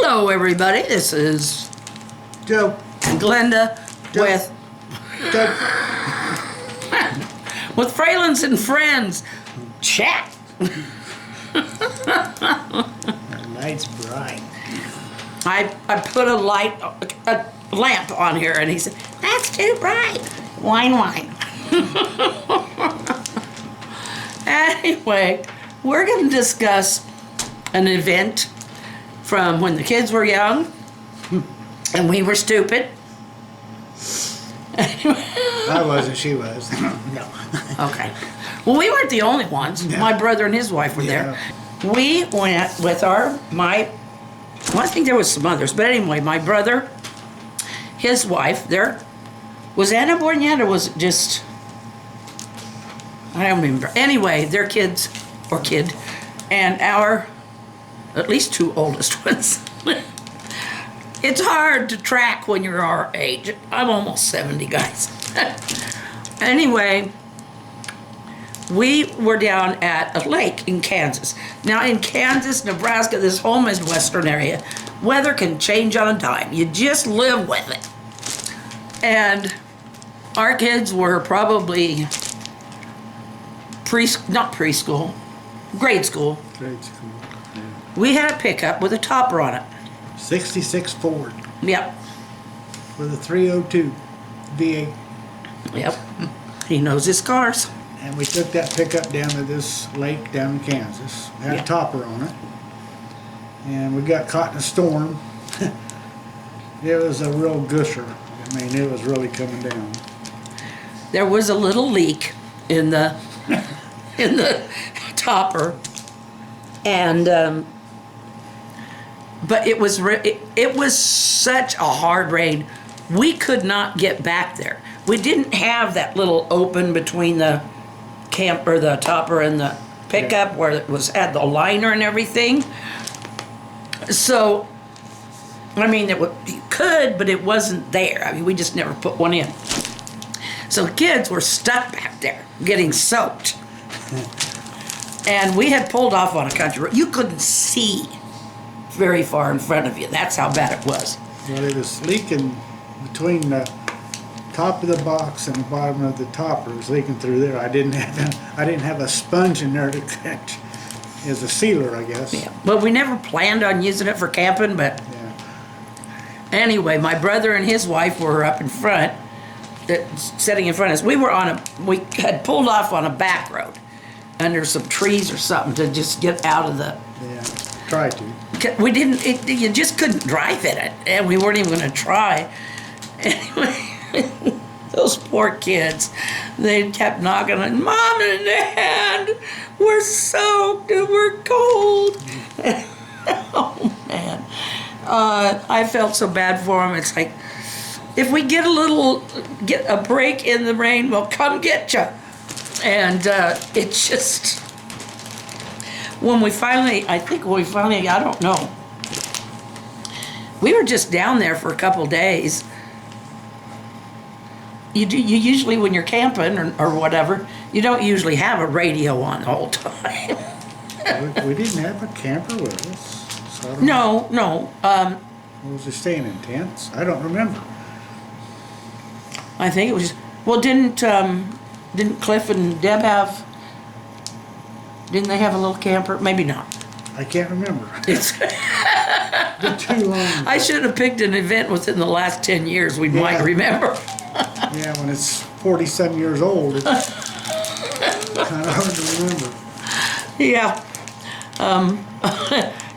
Hello, everybody. This is Joe. Glenda Joe. with Fralins and Friends. Chat. The light's bright. I put a lamp on here, and he said, "That's too bright." Wine. Anyway, we're going to discuss an event from when the kids were young and we were stupid. I wasn't, she was. No. Okay. Well, we weren't the only ones. Yeah. My brother and his wife were there. We went with I think there was some others, but anyway, my brother, his wife, was Anna born yet, or was it just, I don't remember. Anyway, their kids, or kid, and our, at least two oldest ones. It's hard to track when you're our age. I'm almost 70, guys. Anyway, we were down at a lake in Kansas. Now, in Kansas, Nebraska, this whole Midwestern area, weather can change on a dime. You just live with it. And our kids were probably grade school. Grade school. Yeah. We had a pickup with a topper on it. 66 Ford Yep. with a 302 V8. Yep. He knows his cars. And we took that pickup down to this lake down in Kansas. Had Yeah. a topper on it. And we got caught in a storm. It was a real gusher. I mean, it was really coming down. There was a little leak in the topper, and but it was such a hard rain, we could not get back there. We didn't have that little open between the the topper and the pickup where it had the liner and everything. So, I mean, you could, but it wasn't there. I mean, we just never put one in. So the kids were stuck back there, getting soaked. And we had pulled off on a country road. You couldn't see very far in front of you. That's how bad it was. Well, it was leaking between the top of the box and the bottom of the topper. It was leaking through there. I didn't have a sponge in there to catch as a sealer, I guess. Yeah. Well, we never planned on using it for camping, but Yeah. anyway, my brother and his wife were up in front, sitting in front of us. We had pulled off on a back road under some trees or something to just get out of the. Yeah. Try to. We didn't. You just couldn't drive in it, and we weren't even going to try. Anyway, those poor kids, they kept knocking on, "Mom and Dad, we're soaked and we're cold." Oh man, I felt so bad for them. It's like, if we get a break in the rain, we'll come get you. And it's just, I don't know. We were just down there for a couple days. You usually, when you're camping or whatever, you don't usually have a radio on the whole time. We didn't have a camper with us. So I don't know. No. Was it staying in tents? I don't remember. I think it was. Well, didn't Cliff and Deb didn't they have a little camper? Maybe not. I can't remember. It's Been too long. I should have picked an event within the last 10 years we might remember. Yeah, when it's 47 years old, it's kind of hard to remember. Yeah.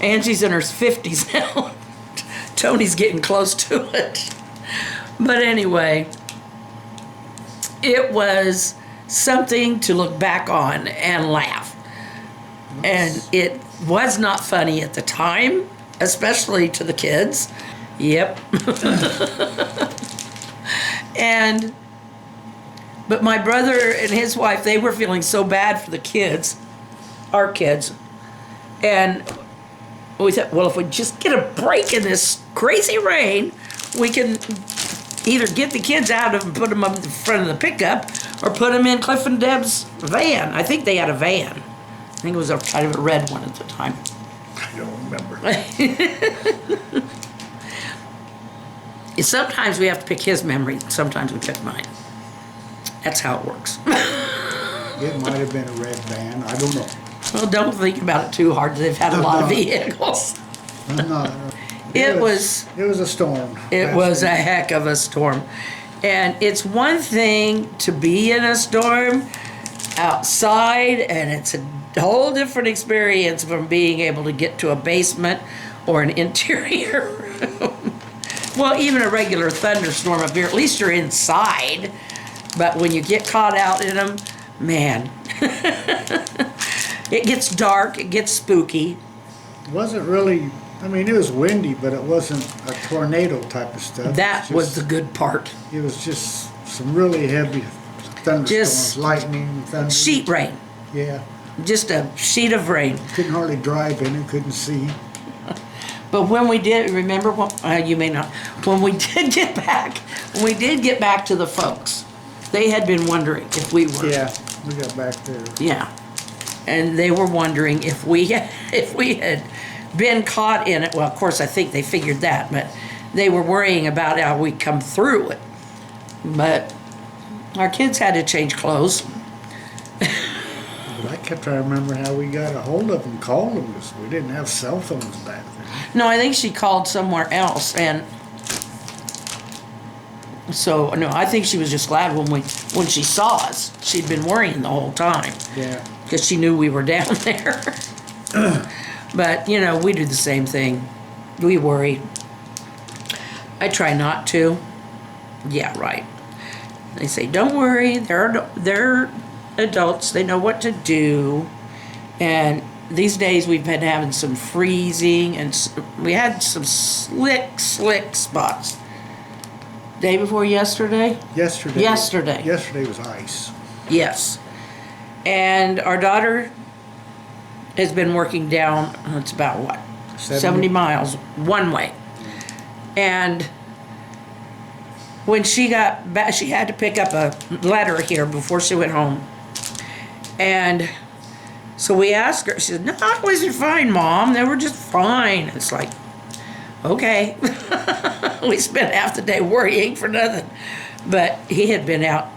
Angie's in her 50s now. Tony's getting close to it. But anyway, it was something to look back on and laugh. And it was not funny at the time, especially to the kids. Yep. But my brother and his wife, they were feeling so bad for the kids, our kids. And we thought, well, if we just get a break in this crazy rain, we can either get the kids out of and put them up in front of the pickup or put them in Cliff and Deb's van. I think they had a van. I think it was kind of a red one at the time. I don't remember. Sometimes we have to pick his memory, sometimes we pick mine. That's how it works. It might have been a red van, I don't know. Well, don't think about it too hard, they've had a lot of vehicles. I'm not. It was a storm. It was a heck of a storm. And it's one thing to be in a storm outside, and it's a whole different experience from being able to get to a basement or an interior room. Well, even a regular thunderstorm up here, at least you're inside. But when you get caught out in them, man, it gets dark, it gets spooky. It wasn't really, I mean, it was windy, but it wasn't a tornado type of stuff. That was the good part. It was just some really heavy thunderstorms, Just lightning, thunder. Sheet rain. Yeah. Just a sheet of rain. Couldn't hardly drive in it, couldn't see. But when we did, remember, you may not, when we did get back to the folks, they had been wondering if we were. Yeah, we got back there. Yeah. And they were wondering if we had been caught in it. Well, of course, I think they figured that, but they were worrying about how we'd come through it. But our kids had to change clothes. But I kept trying to remember how we got a hold of them, called them, because we didn't have cell phones back then. No, I think she called somewhere else, and so no, I think she was just glad when she saw us. She'd been worrying the whole time. Yeah. Because she knew we were down there. But you know, we do the same thing. We worry. I try not to. Yeah, right. They say, "Don't worry. They're adults. They know what to do." And these days we've been having some freezing, and we had some slick spots. Day before yesterday? Yesterday. Yesterday. Yesterday was ice. Yes. And our daughter has been working down, it's about what? 70 miles one way. And when she got back, she had to pick up a letter here before she went home. And so we asked her, she said, "No, it wasn't fine, Mom. They were just fine." It's like, okay. We spent half the day worrying for nothing. But he had been out.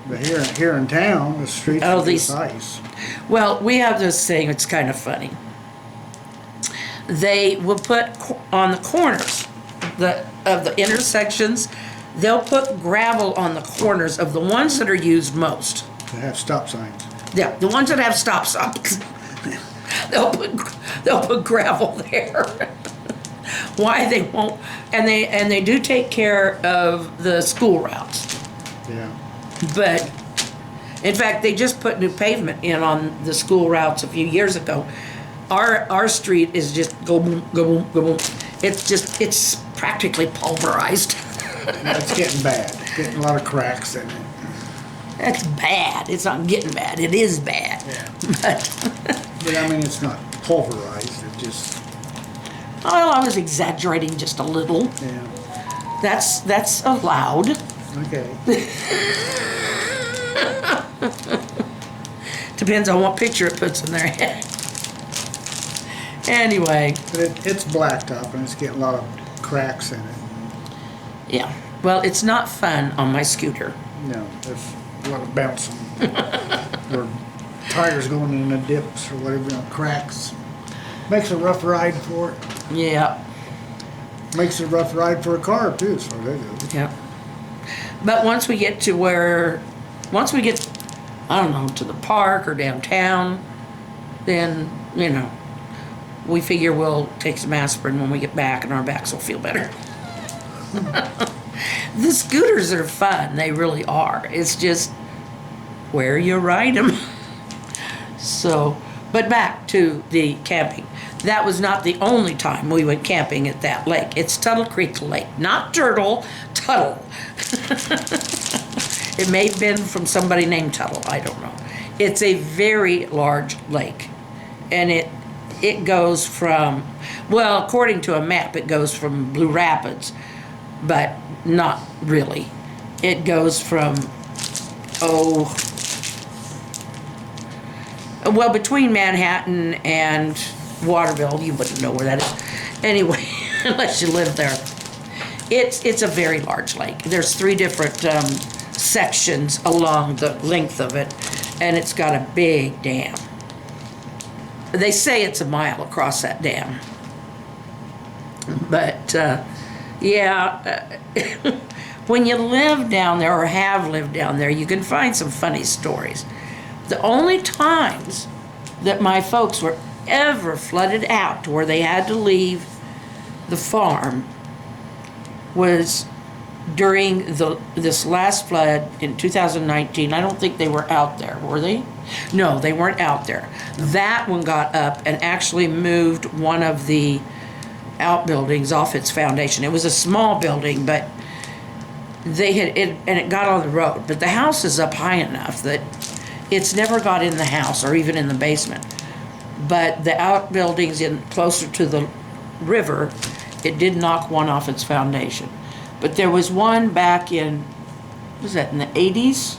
But here in town, the streets are just ice. Well, we have this thing, it's kind of funny. They will put on the corners of the intersections, they'll put gravel on the corners of the ones that are used most. They have stop signs. Yeah, the ones that have stop signs. They'll put gravel there. Why they won't, and they do take care of the school routes. Yeah. But in fact, they just put new pavement in on the school routes a few years ago. Our street is just go boom, go boom, go boom. It's practically pulverized. It's getting bad. It's getting a lot of cracks in it. That's bad. It's not getting bad. It is bad. Yeah. But I mean, it's not pulverized. It just. Well, I was exaggerating just a little. Yeah. That's allowed. Okay. Depends on what picture it puts in their head. Anyway. But it's blacktop and it's getting a lot of cracks in it. Yeah. Well, it's not fun on my scooter. No, there's a lot of bouncing. Or tires going in the dips or whatever, you know, cracks. Makes a rough ride for it. Yeah. Makes a rough ride for a car too, as far as that goes. Yeah. But once we get, I don't know, to the park or downtown, then, you know, we figure we'll take some aspirin when we get back and our backs will feel better. The scooters are fun. They really are. It's just where you ride them. So, but back to the camping. That was not the only time we went camping at that lake. It's Tuttle Creek Lake, not Turtle, Tuttle. It may have been from somebody named Tuttle, I don't know. It's a very large lake. And it goes from, well, according to a map, it goes from Blue Rapids, but not really. It goes from, between Manhattan and Waterville, you wouldn't know where that is. Anyway, unless you live there. It's a very large lake. There's 3 different sections along the length of it, and it's got a big dam. They say it's a mile across that dam. But, yeah, when you live down there or have lived down there, you can find some funny stories. The only times that my folks were ever flooded out to where they had to leave the farm was during this last flood in 2019. I don't think they were out there, were they? No, they weren't out there. That one got up and actually moved one of the outbuildings off its foundation. It was a small building, but they had it, and it got on the road. But the house is up high enough that it's never got in the house or even in the basement. But the outbuildings in closer to the river, it did knock one off its foundation. But there was one back in, what was that, in the 80s?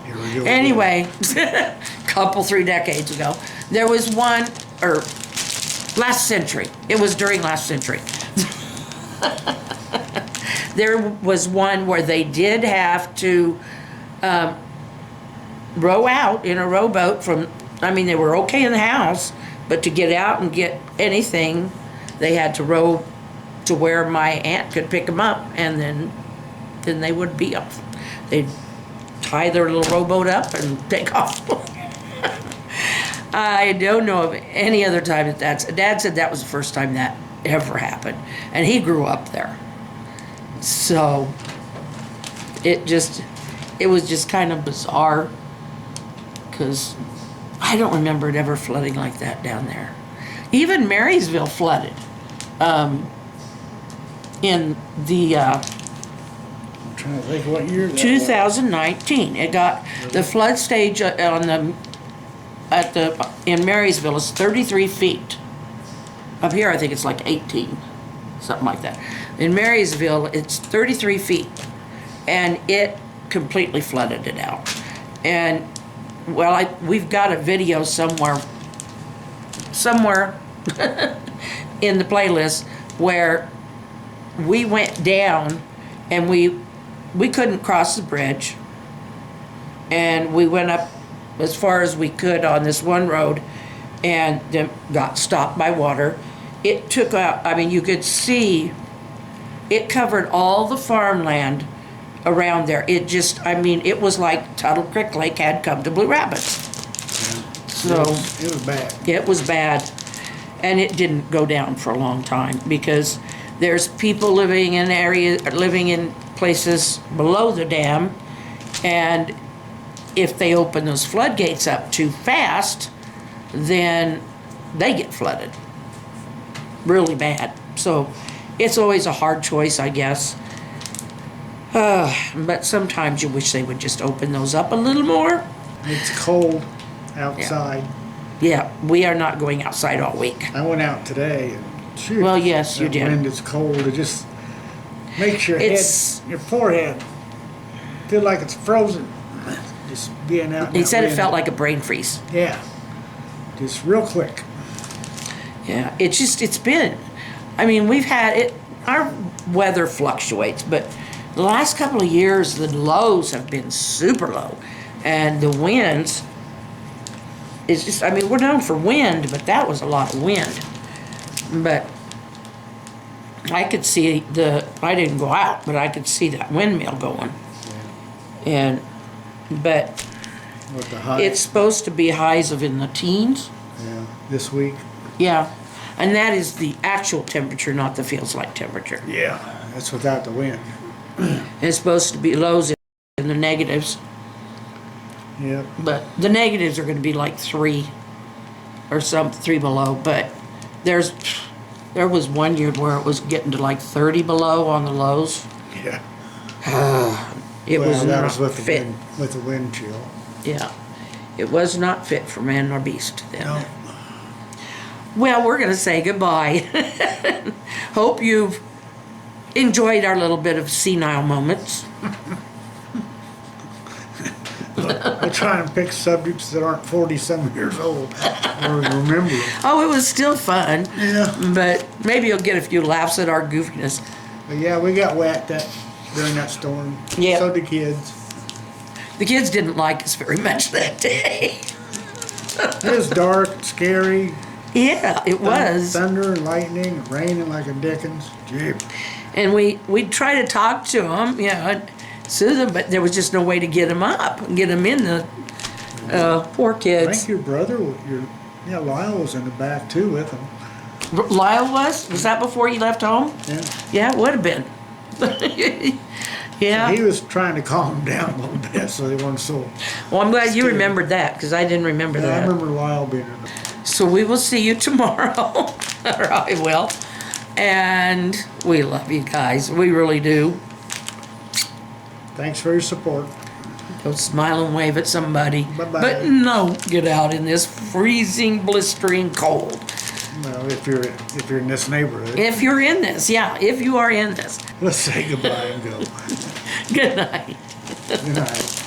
Here we go. Anyway, couple, 3 decades ago, there was one, or last century. It was during last century. There was one where they did have to row out in a rowboat from, I mean, they were okay in the house, but to get out and get anything, they had to row to where my aunt could pick them up, and then they would be off. They'd tie their little rowboat up and take off. I don't know of any other time Dad said that was the first time that ever happened, and he grew up there. So it was just kind of bizarre, because I don't remember it ever flooding like that down there. Even Marysville flooded in the I'm trying to think what year that 2019. It got the flood stage in Marysville is 33 feet. Up here, I think it's like 18, something like that. In Marysville, it's 33 feet, and it completely flooded it out. And well, we've got a video somewhere in the playlist where we went down and we couldn't cross the bridge, and we went up as far as we could on this one road and then got stopped by water. It took out, I mean, you could see it covered all the farmland around there. It just, I mean, it was like Tuttle Creek Lake had come to Blue Rapids. So it was bad. it was bad, and it didn't go down for a long time because there's people living in places below the dam, and if they open those floodgates up too fast, then they get flooded really bad. So it's always a hard choice, I guess. But sometimes you wish they would just open those up a little more. It's cold outside. Yeah, we are not going outside all week. I went out today and shoot. Well, yes, you that did. Wind is cold. It just makes your It's- head, your forehead, feel like it's frozen. Just being out. in He that said it wind. felt like a brain freeze. Yeah, just real quick. Yeah, it's been, I mean, we've had it, our weather fluctuates, but the last couple of years, the lows have been super low. And the winds, it's just, I mean, we're known for wind, but that was a lot of wind. But I could see I didn't go out, but I could see that windmill going. But With the high. it's supposed to be highs of in the teens. Yeah, this week. Yeah, and that is the actual temperature, not the feels like temperature. Yeah, that's without the wind. It's supposed to be lows in the negatives, Yep. but the negatives are going to be like 3 or 3 below. But there was one year where it was getting to like 30 below on the lows. Yeah. It was that not was with the fit. wind, with the wind chill. Yeah, it was not fit for man nor beast then. No. Well, we're going to say goodbye. Hope you've enjoyed our little bit of senile moments. I try and pick subjects that aren't 40-some years old or remember them. Oh, it was still fun. Yeah. But maybe you'll get a few laughs at our goofiness. But yeah, we got wet during that storm. Yeah. So did kids. The kids didn't like us very much that day. It was dark, scary. Yeah, it was. Thunder and lightning, and raining like a Dickens. Gee. And we'd try to talk to them, you know, and soothe them, but there was just no way to get them up and get them in the poor I kids. think your brother, Lyle was in the back too with him. Lyle was? Was that before he left home? Yeah. Yeah, it would have been. Yeah. He was trying to calm them down a little bit so they weren't so. Well, I'm glad you scared. remembered that because I didn't remember Yeah, I that. remember Lyle being in the. So we will see you tomorrow, or I will. And we love you guys. We really do. Thanks for your support. Go smile and wave at somebody. Bye-bye. But no, get out in this freezing, blistering cold. Well, if you're in this neighborhood, If you're in this, yeah, if you are in this. let's say goodbye and go. Good night. Good night.